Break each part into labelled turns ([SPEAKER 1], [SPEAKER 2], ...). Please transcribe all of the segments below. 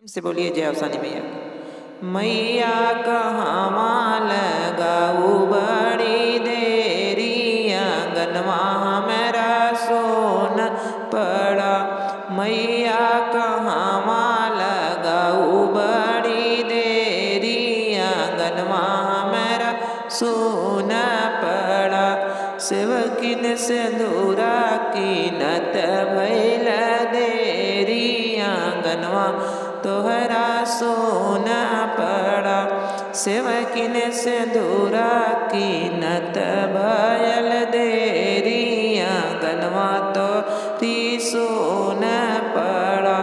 [SPEAKER 1] इसे बोलिए जय अवसानी मैया की। मैया कहाँ लगाऊ बड़ी देरी आंगनवा मेरा सोना पड़ा। मैया कहाँ लगाऊ बड़ी देरी आंगनवा मेरा सोना पड़ा। सेवकिन सिंदूरा की नत भैल देरी आंगनवा तोहरा सोना पड़ा। सेवकिन सिंदूरा की नत भयल देरी आंगनवा तोरी सोना पड़ा।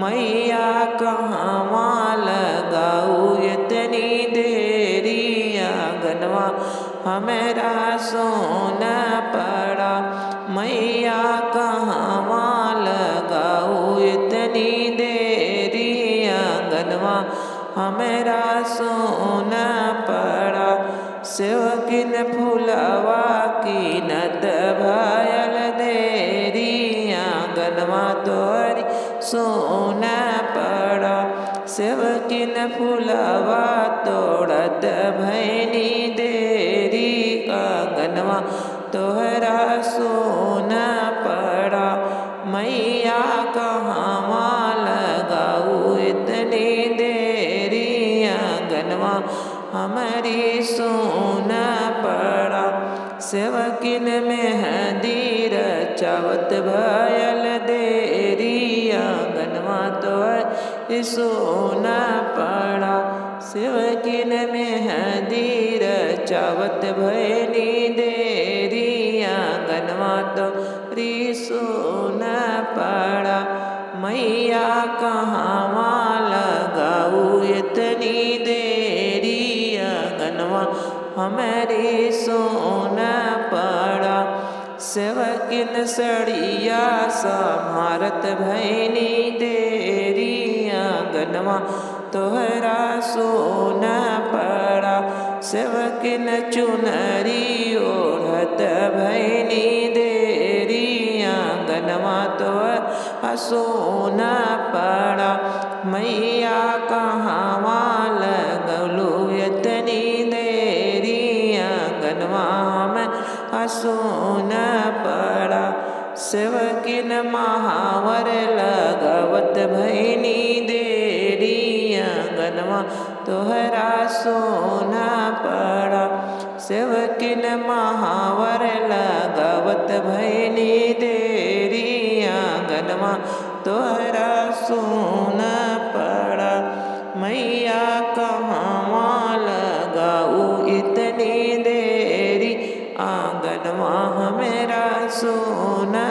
[SPEAKER 1] मैया कहाँ लगाऊ इतनी देरी आंगनवा हमेरा सोना पड़ा। मैया कहाँ लगाऊ इतनी देरी आंगनवा हमेरा सोना पड़ा। सेवकिन फूलवा की नत भयल देरी आंगनवा तोरी सोना पड़ा। सेवकिन फूलवा तोड़त भैनी देरी आंगनवा तोहरा सोना पड़ा। मैया कहाँ लगाऊ इतनी देरी आंगनवा हमारी सोना पड़ा। सेवकिन मेहंदी रचावत भयल देरी आंगनवा तोहरी सोना पड़ा। सेवकिन मेहंदी रचावत भैनी देरी आंगनवा तोरी सोना पड़ा। मैया कहाँ लगाऊ इतनी देरी आंगनवा हमारी सोना पड़ा। सेवकिन सड़िया समारत भैनी देरी आंगनवा तोहरा सोना पड़ा। सेवकिन चुनरी ओढ़त भैनी देरी आंगनवा तोहरा सोना पड़ा। मैया कहाँ लगलू इतनी देरी आंगनवा हमें सोना पड़ा। सेवकिन महावर लगावत भैनी देरी आंगनवा तोहरा सोना पड़ा। सेवकिन महावर लगावत भैनी देरी आंगनवा तोहरा सोना पड़ा। मैया कहाँ लगाऊ इतनी देरी आंगनवा मेरा सोना